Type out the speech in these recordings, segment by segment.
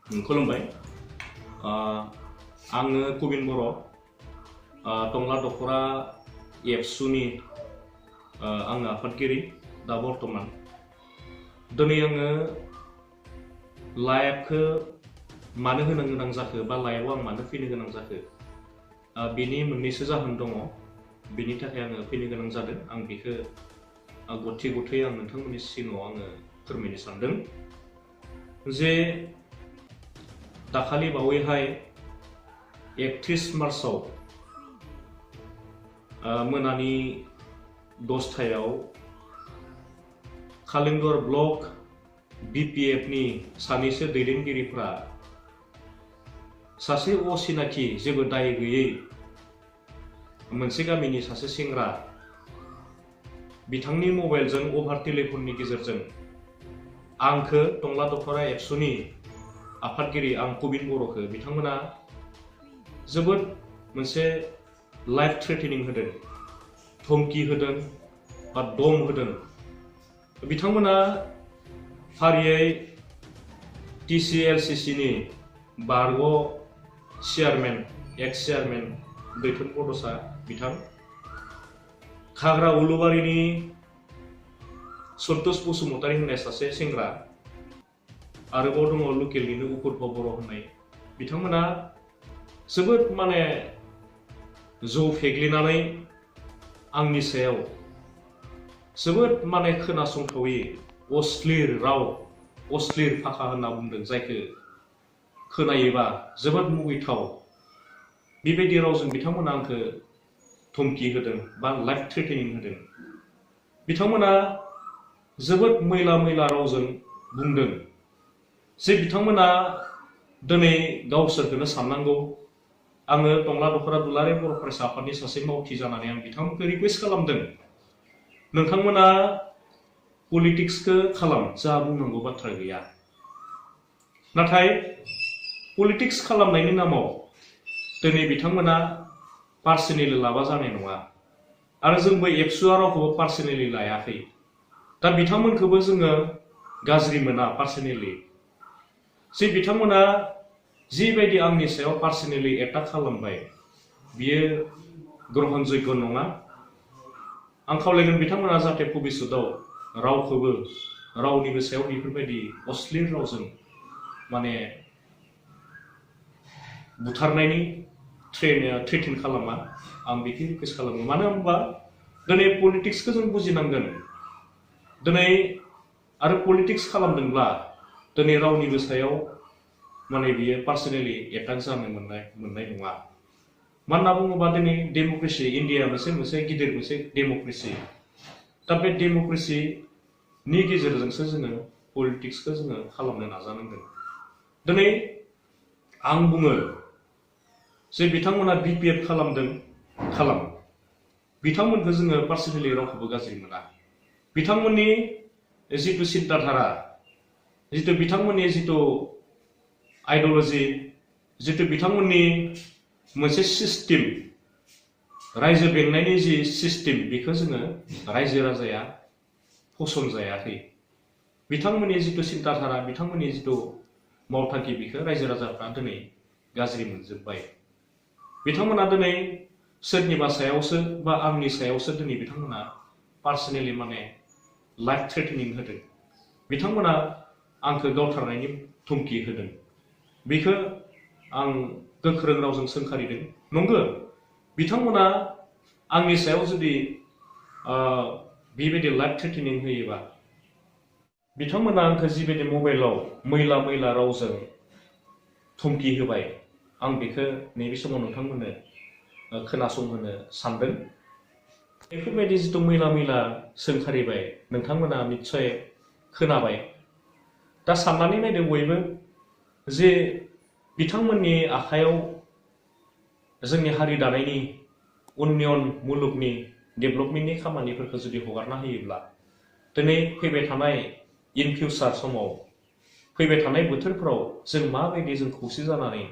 खुलुमबाय आङो कुबिन बर' टंला दखरा एबसुनि आङो आफादगिरि दा बर्तमान दिनै आङो लाइभखौ मानो होनो गोनां जाखो बा लाइभआव आं मानो फैनो गोनां जाखो बेनि मोननैसो जाहोन दङ बेनि थाखाय आङो फैनो गोनां जादों आं बेखौ गथि गथायै आं नोंथांमोननि सिगाङाव आङो फोरमायनो सानदों जे दाखालि बावैहाय 31 मार्चआव मोनानि 10टायाव खालिंदर ब्लक BPFनि सानैसो दैदेनगिरिफ्रा सासे असिनाखि जेबो दाय गैयै मोनसे गामिनि सासे सेंग्रा बिथांनि मबाइलजों अभार टेलिफननि गेजेरजों आंखो टंला दखरा एबसुनि आफादगिरि आं कुबिन बर'खौ बिथांमोना जोबोद मोनसे लाइफ थ्रेटेनिं होदों धमकी होदों बा दम होदों बिथांमोना फारियै TCLCCनि बारग' चेयारमेन एक्स चेयारमेन दैथुन बड'सा बिथां खाग्रा उलुबारिनि सन्तोष बसुमतारी होननाय सासे सेंग्रा आरोबाव दङ लकेलनिनो उपुर्व बर' होननाय बिथांमोना जोबोद माने जौ फेग्लिनानै आंनि सायाव जोबोद माने खोनासंथावै अश्लील राव अश्लील भाषा होनना बुंदों जायखौ खोनायोबा जोबोद मुगैथाव बेबायदि रावजों बिथांमोना आंखौ धमकी होदों बा लाइफ थ्रेटेनिं होदों बिथांमोना जोबोद मैला मैला रावजों बुंदों जे बिथांमोना दिनै गावसोरखौनो साननांगौ आङो टंला दखरा दुलाराय बर' फरायसा आफादनि सासे मावथि जानानै आं बिथांमोनखौ रिक्वेस्ट खालामदों नोंथांमोना पलिटिक्सखौ खालाम जा बुंनांगौ बाथ्रा गैया नाथाय पलिटिक्स खालामनायनि नामाव दिनै बिथांमोना पार्सनेलि लाबा जानाय नङा आरो जोंबो एबसुआ रावखौबो पार्सनेलि लायाखै दा बिथांमोनखौबो जोङो गाज्रि मोना पार्सनेलि जे बिथांमोना जिबायदि आंनि सायाव पार्सनेलि एटाक खालामबाय बियो ग्रहणजोग्य नङा आं खावलायगोन बिथांमोना जाहाथे भबिष्यतआव रावखौबो रावनिबो सायाव बेफोरबायदि अश्लील रावजों माने बुथारनायनि थ्रेटेन खालामा आं बेखौ रिक्वेस्ट खालामो मानो होनबा दिनै पलिटिक्सखौ जों बुजिनांगोन दिनै आरो पलिटिक्स खालामदोंब्ला दिनै रावनिबो सायाव माने बियो पार्सनेलि एटाक जानो मोननाय नङा मा होनना बुङोबा दिनै डेम'क्रेसि इन्डिया मोनसे गिदिर मोनसे डेम'क्रेसि दा बे डेम'क्रेसिनि गेजेरजोंसो जोङो पलिटिक्सखौ जोङो खालामनो नाजानांगोन दिनै आं बुङो जे बिथांमोना BPF खालामदों खालाम बिथांमोनखौ जोङो पार्सनेलि रावखौबो गाज्रि मोना बिथांमोननि जितु सिन्ताधारा जितु बिथांमोननि जितु आइडिय'लजि जितु बिथांमोननि मोनसे सिस्टेम रायजो बेंनायनि जि सिस्टेम बेखौ जोङो रायजो राजाया फसन जायाखै बिथांमोननि जितु सिन्ताधारा बिथांमोननि जितु मावथांखि बेखौ रायजो राजाफ्रा दिनै गाज्रि मोनजोब्बाय बिथांमोना दिनै सोरनिबा सायावसो बा आंनि सायावसो दिनै बिथांमोना पार्सनेलि माने लाइफ थ्रेटेनिं होदों बिथांमोना आंखौ गावथारनायनि धमकी होदों बेखौ आं गोख्रों रावजों सोंखारिदों नंगौ बिथांमोना आंनि सायाव जुदि बेबायदि लाइफ थ्रेटेनिं होयोबा बिथांमोना आंखौ जिबायदि मबाइलाव मैला मैला रावजों धमकी होबाय आं बेखौ नैबे समाव नोंथांमोननो खोनासंहोनो सानदों बेफोरबायदि जितु मैला मैला सोंखारिबाय नोंथांमोना निस्सय खोनाबाय दा साननानै नायदों बयबो जे बिथांमोननि आखायाव जोंनि हारि दानायनि उन्नयन मुलुगनि डेभेलपमेन्टनि खामानिफोरखौ जुदि हगारना होयोब्ला दिनै फैबाय थानाय इन फिउचार समाव फैबाय थानाय बोथोरफोराव जों माबायदि जों खौसे जानानै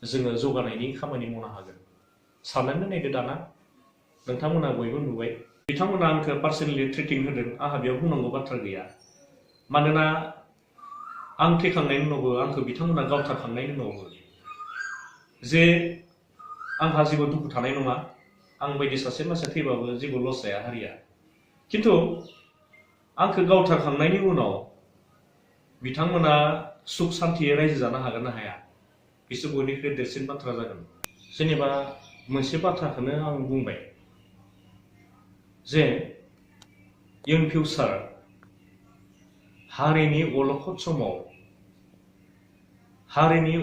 जोङो जौगानायनि खामानि मावनो हागोन साननानै नायदो दाना नोंथांमोना बयबो नुबाय बिथांमोना आंखौ पार्सनेलि थ्रेटिं होदों आंहा बेयाव बुंनांगौ बाथ्रा गैया मानोना आं थैखांनायनि उनावबो आंखौ बिथांमोना गावथारखांनायनि उनावबो जे आंहा जेबो दुखु थानाय नङा, आं बायदि सासे मानसिया थैबाबो जेबो लस जाया हारिया। खिन्थु आंखौ गावथारखांनायनि उनाव बिथांमोना सुख सान्थियै रायजो जानो हागोन ना हाया, बिसोर बयनिख्रुइ देरसिन बाथ्रा जागोन। जेनेबा मोनसे बाथ्राखौनो आं बुंबाय जे इन फिउचार हारिनि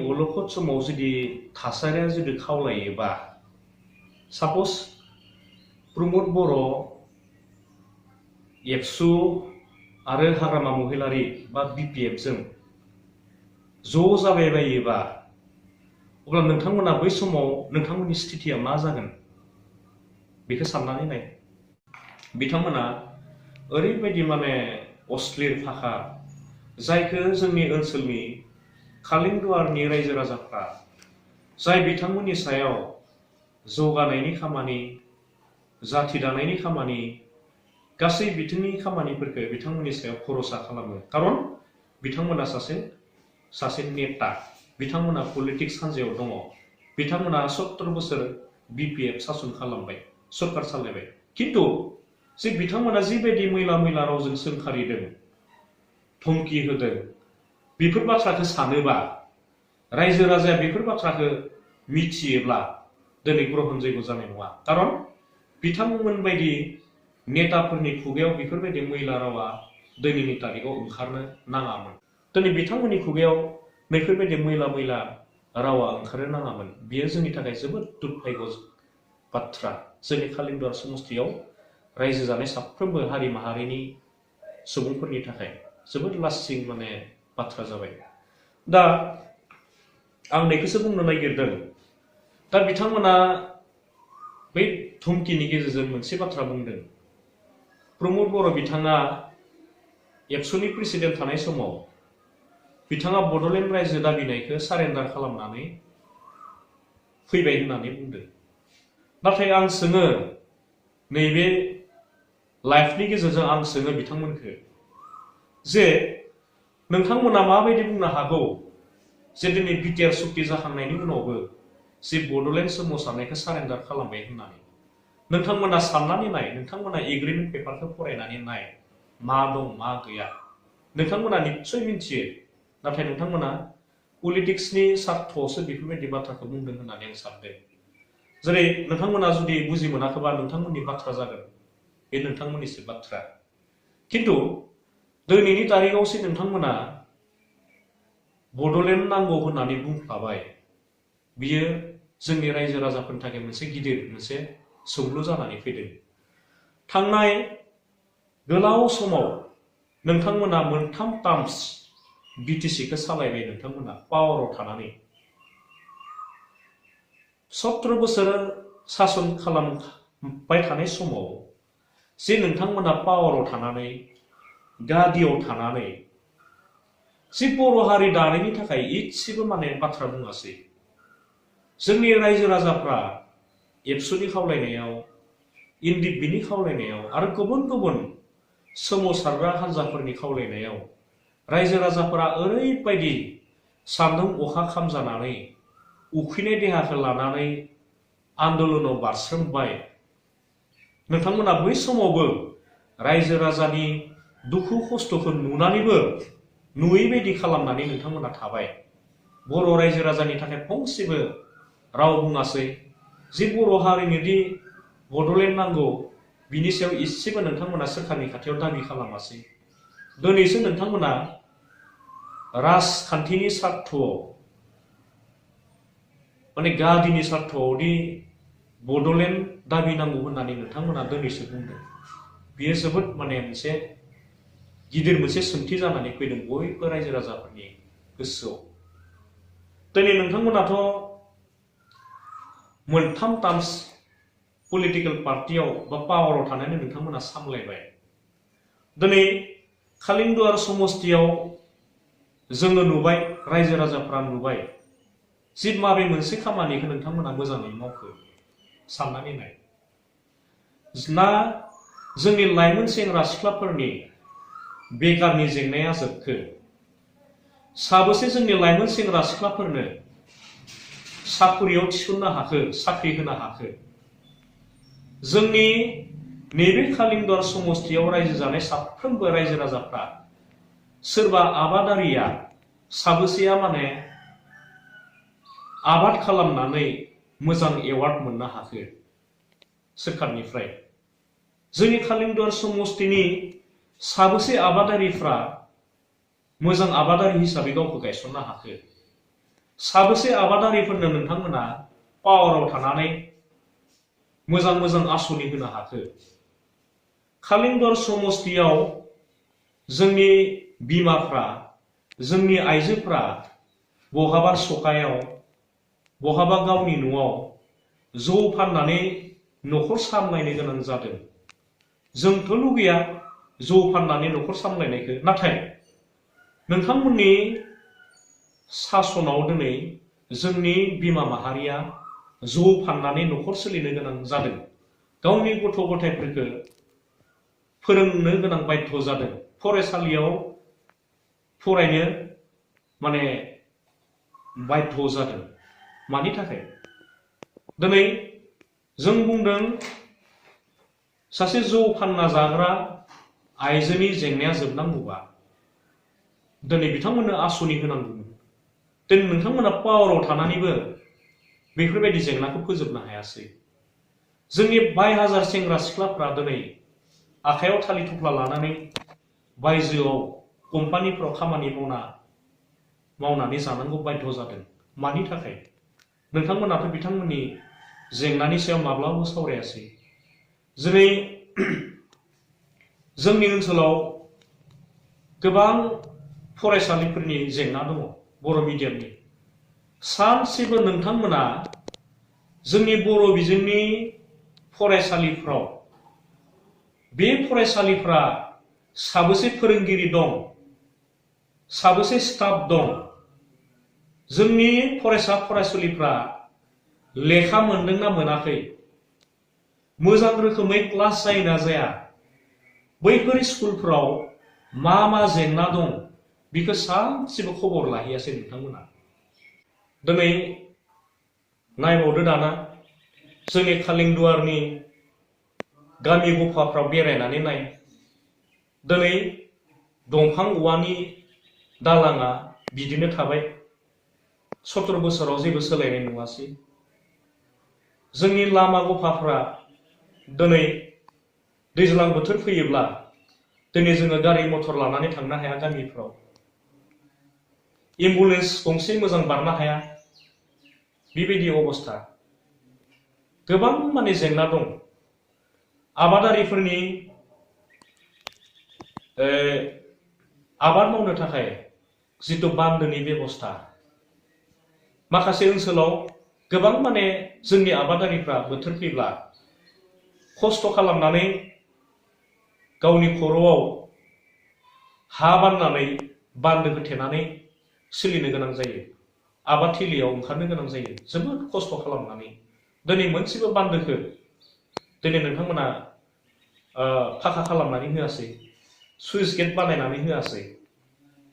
अलखद समाव जुदि थासारिया जुदि खावलायोबा, साप'ज प्रमद बर', एबसु आरो हाग्रामा महिलारि बा BPF जों ज' जाबाय बायोबा, अब्ला नोंथांमोना बै समाव नोंथांमोननि स्थितिया मा जागोन बेखौ साननानै नाय। बिथांमोना ओरैबायदि माने अश्लील भाषा, जायखौ जोंनि ओनसोलनि कालिंदुवारनि रायजो राजाफ्रा जाय बिथांमोननि सायाव जौगानायनि खामानि, जाथि दानायनि खामानि, गासै बिथिंनि खामानिफोरखौ बिथांमोननि सायाव भरोसा खालामो। खारन बिथांमोना सासे नेता, बिथांमोना पलिटिक्स हान्जायाव दङ, बिथांमोना 70 बोसोर BPF सासन खालामबाय, सरकार सालायबाय। खिन्थु जे बिथांमोना जिबायदि मैला रावजों सोंखारिदों, धमकी होदों, बेफोर बाथ्राखौ सानोबा, रायजो राजाया बेफोर बाथ्राखौ मिथियोब्ला दिनै ग्रहण जैग जानाय नङा। खारन बिथांमोन बायदि नेताफोरनि खुगायाव बेफोरबायदि मैला रावा दिनैनि तारिखाव ओंखारनो नाङामोन। दिनै बिथांमोननि खुगायाव बेफोरबायदि मैला रावा ओंखारनो नाङामोन। बेयो जोंनि थाखाय जोबोद दुर्भाग्य बाथ्रा। जोंनि कालिंदुवार समस्तियाव रायजो जानाय साफ्रोमबो हारि माहारिनि सुबुंफोरनि थाखाय जोबोद लासिं माने बाथ्रा जाबाय। दा आं बेखौसो बुंनो नागिरदों। दा बिथांमोना बै धमकिनि गेजेरजों मोनसे बाथ्रा बुंदों। प्रमद बर' बिथाङा एबसुनि प्रेसिडेन्ट थानाय समाव बिथाङा बड'लेण्ड रायजो दाबिनायखौ सारेन्डार खालामनानै फैबाय होननानै बुंदों। नाथाय आं सोङो, नैबे लाइफनि गेजेरजों आं सोङो बिथांमोनखौ जे नोंथांमोना माबायदि बुंनो हागौ जे दिनै बिटिआर सुक्ति जाखांनायनि उनावबो जे बड'लेण्ड सोमावसारनायखौ सारेन्डार खालामबाय होननानै। नोंथांमोना साननानै नाय, नोंथांमोना एग्रिमेन्ट पेपारखौ फरायनानै नाय, मा दं मा गैया नोंथांमोना निस्सय मिथियो। नाथाय नोंथांमोना पलिटिक्सनि स्वार्थआवसो बेफोरबायदि बाथ्राखौ बुंदों होननानै आं सानदों। जेरै नोंथांमोना जुदि बुजि मोनाखैबा नोंथांमोननि बाथ्रा जागोन, बे नोंथांमोननिसो बाथ्रा। खिन्थु दिनैनि तारिखावसो नोंथांमोना बड'लेण्ड नांगौ होननानै बुंफ्लाबाय। बियो जोंनि रायजो राजाफोरनि थाखाय मोनसे गिदिर मोनसे सोंलु जानानै फैदों। थांनाय गोलाव समाव नोंथांमोना मोनथाम टार्म्स BTCखौ सालायबाय। नोंथांमोना पावाराव थानानै 70 बोसोर सासन खालामबाय थानाय समाव जे नोंथांमोना पावाराव थानानै, गादियाव थानानै जे बर' हारि दानायनि थाखाय इसेबो माने बाथ्रा बुङासै। जोंनि रायजो राजाफ्रा एबसुनि खावलायनायाव, NDPनि खावलायनायाव आरो गुबुन सोमावसारग्रा हान्जाफोरनि खावलायनायाव रायजो राजाफोरा ओरैबायदि सान्दुं अखा खामजानानै उखैनाय देहाखौ लानानै आन्दोलनाव बारसोमबाय। नोंथांमोना बै समावबो रायजो राजानि दुखु खस्थ'खौ नुनानैबो नुयै बायदि खालामनानै नोंथांमोना थाबाय। बर' रायजो राजानि थाखाय फंसेबो राव बुङासै। जे बर' हारिनोदि बड'लेण्ड नांगौ बिनि सायाव इसेबो नोंथांमोना सोरखारनि खाथियाव दाबि खालामासै। दिनैसो नोंथांमोना राजखान्थिनि स्वार्थआव माने गादिनि स्वार्थआवदि बड'लेण्ड दाबि नांगौ होननानै नोंथांमोना दिनैसो बुंदों। बियो जोबोद माने मोनसे गिदिर मोनसे सोंथि जानानै फैदों बयबो रायजो राजाफोरनि गोसोआव। दिनै नोंथांमोनाथ' मोनथाम टार्म्स पलिटिकल पार्टियाव बा पावाराव थानानै नोंथांमोना सामलायबाय। दिनै कालिंदुवार समस्तियाव जोङो नुबाय, रायजो राजाफ्रा नुबाय जे माबे मोनसे खामानिखौ नोंथांमोना मोजाङै मावखो साननानै नाय। ना जोंनि लाइमोन सेंग्रा सिख्लाफोरनि बेकारनि जेंनाया जोबखो, साबेसे जोंनि लाइमोन सेंग्रा सिख्लाफोरनो साख्रियाव थिसननो हाखो, साख्रि होनो हाखो? जोंनि नैबे कालिंदर समस्तियाव रायजो जानाय साफ्रोमबो रायजो राजाफ्रा सोरबा आबादारिया साबेसेया माने आबाद खालामनानै मोजां एवार्ड मोननो हाखो सोरखारनिफ्राय? जोंनि कालिंदर समस्तिनि साबेसे आबादारिफ्रा मोजां आबादारि हिसाबै गावखौ गायसननो हाखो? साबेसे आबादारिफोरनो नोंथांमोना पावाराव थानानै मोजां मोजां आसनि होनो हाखो? कालिंदर समस्तियाव जोंनि बिमाफ्रा, जोंनि आइजोफ्रा बहाबा सखायाव, बहाबा गावनि न'आव जौ फाननानै न'खर सामलायनो गोनां जादों। जोंथ' लुगैया जौ फाननानै न'खर सामलायनायखौ, नाथाय नोंथांमोननि सासनाव दिनै जोंनि बिमा माहारिया जौ फाननानै न'खर सोलिनो गोनां जादों। गावनि गथ' गथायफोरखौ फोरोंनो गोनां बाध्य जादों। फरायसालियाव फरायनो माने बाध्य जादों। मानि थाखाय? दिनै जों बुंदों सासे जौ फानना जाग्रा आइजोनि जेंनाया जोबनांगौबा दिनै बिथांमोननो आसनि होनांगौमोन। दिनै नोंथांमोना पावाराव थानानैबो बेफोरबायदि जेंनाखौ फोजोबनो हायासै। जोंनि 22,000 सेंग्रा सिख्लाफ्रा दिनै आखायाव थालिर थफ्ला लानानै बायजोआव कम्पानिफ्राव खामानि मावनानै जानांगौ बाध्य जादों। मानि थाखाय? नोंथांमोनाथ' बिथांमोननि जेंनानि सायाव माब्लाबो सावरायासै। दिनै जोंनि ओनसोलाव गोबां फरायसालिफोरनि जेंना दङ, बर' मिडियामनि। सानसेबो नोंथांमोना जोंनि बर' बिजोंनि फरायसालिफ्राव बे फरायसालिफ्रा साबेसे फोरोंगिरि दं, साबेसे स्टाफ दं? जोंनि फरायसा फरायसुलिफ्रा लेखा मोनदोंना मोनाखै? मोजां रोखोमै क्लास जायोना जाया? बैफोर स्कुलफ्राव मा जेंना दं बेखौ सानसेबो खबर लाहैयासै नोंथांमोना। दिनै नायबावदो दाना जोंनि कालिंदुवारनि गामि गफाफ्राव बेरायनानै नाय। दिनै दंफां औवानि दालाङा बिदिनो थाबाय। 17 बोसोराव जेबो सोलायनाय नुवासै। जोंनि लामा गफाफ्रा दिनै दैज्लां बोथोर फैयोब्ला दिनै जोङो गारि मटर लानानै थांनो हाया। गामिफ्राव एम्बुलेन्स गंसे मोजां बारनो हाया। बेबायदि अबस्था। गोबां माने जेंना दं। आबादारिफोरनि आबाद मावनो थाखाय जितु बान्दोनि बेबस्था, माखासे ओनसोलाव गोबां माने जोंनि आबादारिफ्रा बोथोर फैब्ला खस्थ' खालामनानै गावनि खर'आव हा बाननानै बान्दो होथेनानै सोलिनो गोनां जायो। आबाद थिलियाव ओंखारनो गोनां जायो जोबोद खस्थ' खालामनानै। दिनै मोनसेबो बान्दोखौ दिनै नोंथांमोना फाखा खालामनानै होआसै, सुइस गेट बानायनानै होआसै,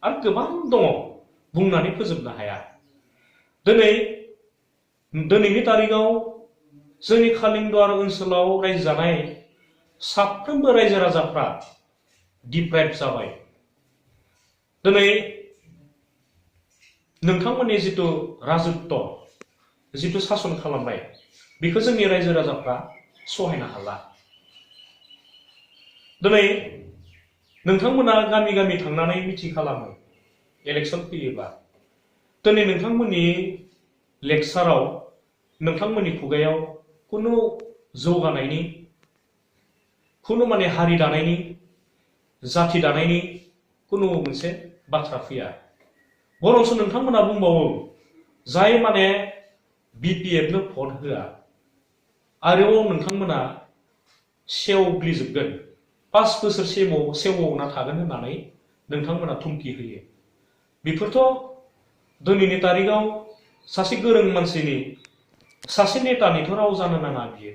आरो गोबां दङ बुंनानै फोजोबनो हाया। दिनैनि तारिखाव जोंनि कालिंदुवार ओनसोलाव रायजो जानाय साफ्रोमबो रायजो राजाफ्रा डिप्राइभ जाबाय। दिनै नोंथांमोननि जितु राजत्व, जितु सासन खालामनाय, बेखौ जोंनि रायजो राजाफ्रा सहायनो हाला। दिनै नोंथांमोना गामि गामि थांनानै मिटिं खालामो इलेक्सन फैयोबा। दिनै नोंथांमोननि लेक्साराव, नोंथांमोननि खुगायाव खुनु जौगानायनि, खुनु माने हारि दानायनि, जाथि दानायनि खुनु मोनसे बाथ्रा फैया। बरंसो नोंथांमोना बुंबावो जाय माने BPF नो भट होआ, आरोबाव नोंथांमोना सेवग्लिजोबगोन, 5 बोसोर सेवना थागोन होननानै नोंथांमोना धुमखि होयो। बेफोरथ' दिनैनि तारिखाव सासे गोरों मानसिनि, सासे नेतानिथ' राव जानो नाङा बियो।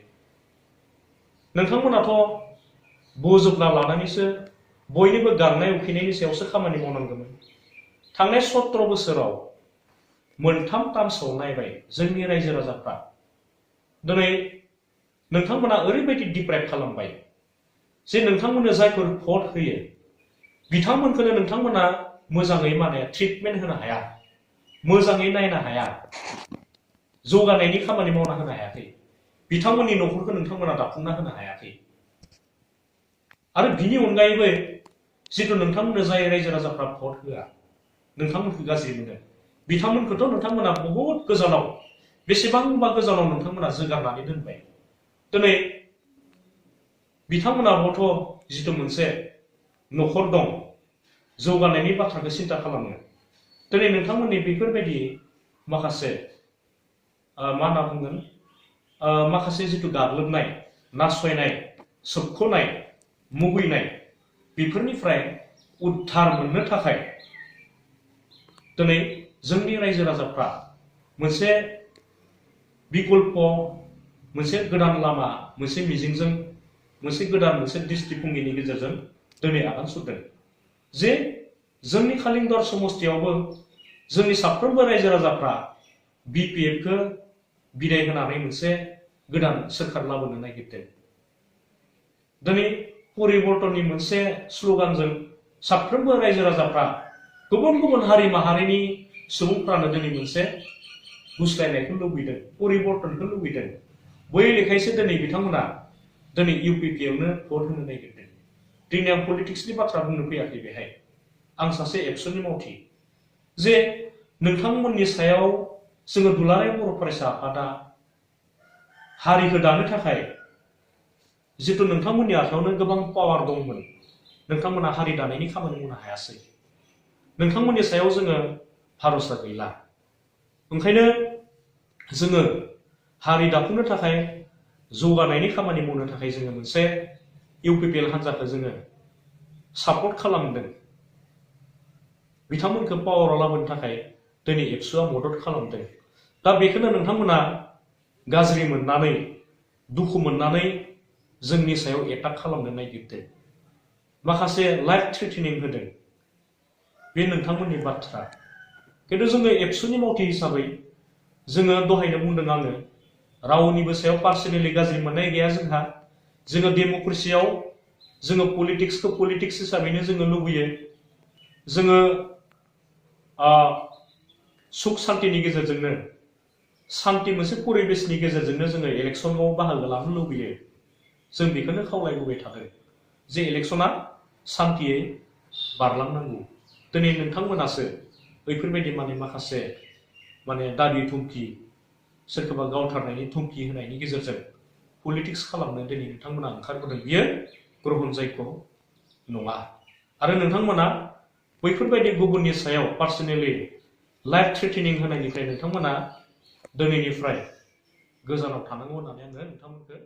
नोंथांमोनाथ' बोजबना लानानैसो बयनिबो गांनाय उखैनायनि सायावसो खामानि मावनांगौमोन। थांनाय 17 बोसोराव मोनथाम टार्म्सआव नायबाय जोंनि रायजो राजाफ्रा दिनै नोंथांमोना ओरैबायदि डिप्राइभ खालामबाय जे नोंथांमोननो जायफोर भट होयो बिथांमोनखौनो नोंथांमोना मोजाङै माने ट्रिटमेन्ट होनो हाया, मोजाङै नायनो हाया, जौगानायनि खामानि मावना होनो हायाखै, बिथांमोननि न'खरखौ नोंथांमोना दाफुंना होनो हायाखै। आरो बिनि अनगायैबो जिथु नोंथांमोननो जाय रायजो राजाफ्रा भट होआ नोंथांमोनखौ गाज्रि मोनो बिथांमोनखौथ' नोंथांमोना बहुत गोजानाव बेसेबांबा गोजानाव नोंथांमोना जोगारनानै दोनबाय। दिनै बिथांमोनाबोथ' जिथु मोनसे न'खर दं जौगानायनि बाथ्राखौ सिन्ता खालामो। दिनै नोंथांमोननि बेफोरबायदि माखासे मा होनना बुंगोन माखासे जिथु गाग्लोबनाय, नासयनाय, सोबख'नाय, मुगैनाय बेफोरनिफ्राय उद्धार मोननो थाखाय दिनै जोंनि रायजो राजाफ्रा मोनसे बिकल्प, मोनसे गोदान लामा, मोनसे मिजिंजों मोनसे गोदान मोनसे दृष्टिभंगिनि गेजेरजों दिनै आगान सुरदों जे जोंनि खालिंदर समस्तियावबो जोंनि साफ्रोमबो रायजो राजाफ्रा बिपिएफखौ बिदाय होनानै मोनसे गोदान सोरखार लाबोनो नागिरदों। दिनै परिबर्तननि मोनसे स्ल'गानजों साफ्रोमबो रायजो राजाफ्रा गुबुन गुबुन हारि माहारिनि सुबुंफ्रानो दिनै मोनसे गुस्लायनायखौ लुबैदों, परिबर्तनखौ लुबैदों। बै लेखायैसो दिनै बिथांमोना दिनै इउपिपिएलनो भट होनो नागिरदों। दिनै आं पलिटिक्सनि बाथ्रा बुंनो फैयाखै बेहाय, आं सासे एबसुनि मावथि। जे नोंथांमोननि सायाव जोङो दुलाराय बर' फरायसा आफादा हारिखौ दानो थाखाय जिथु नोंथांमोननि आखायावनो गोबां पावार दंमोन नोंथांमोना हारि दानायनि खामानि मावनो हायासै। नोंथांमोननि सायाव जोङो भरोसा गैला। ओंखायनो जोङो हारि दाफुंनो थाखाय जौगानायनि खामानि मावनो थाखाय जोङो मोनसे इउपिपिएल हान्जाखौ जोङो सापर्ट खालामदों। बिथांमोनखौ पावाराव लाबोनो थाखाय दिनै एबसुआ मदद खालामदों। दा बेखौनो नोंथांमोना गाज्रि मोननानै दुखु मोननानै जोंनि सायाव एटाक खालामनो नागिरदों, माखासे लाइफ थ्रेटेनिं होदों। बे नोंथांमोननि बाथ्रा। खिन्थु जोङो एबसुनि मावथि हिसाबै जोङो दहायनो बुंदों आङो रावनिबो सायाव पार्सनेलि गाज्रि मोननाय गैया जोंहा। जोङो डेम'क्रेसियाव जोङो पलिटिक्सखौ पलिटिक्स हिसाबैनो जोङो लुबैयो। जोङो सुख सान्तिनि गेजेरजोंनो सान्ति मोनसे परिबेसनि गेजेरजोंनो जोङो इलेक्सनाव बाहागो लानो लुबैयो। जों बेखौनो खावलायबोबाय थादों जे इलेक्सना सान्तियै बारलांनांगौ। दिनै नोंथांमोनासो बैफोरबायदि माखासे दाबि धुमखि सोरखौबा गावथारनायनि धुमखि होनायनि गेजेरजों पलिटिक्स खालामनो दिनै नोंथांमोना ओंखारबोदों। बियो ग्रहन जायग नङा। आरो नोंथांमोना बैफोरबायदि गुबुननि सायाव पार्सनेलि लाइफ थ्रेटेनिं होनायनिफ्राय नोंथांमोना दिनैनिफ्राय गोजानाव थानांगौ होननानै आङो नोंथांमोनखौ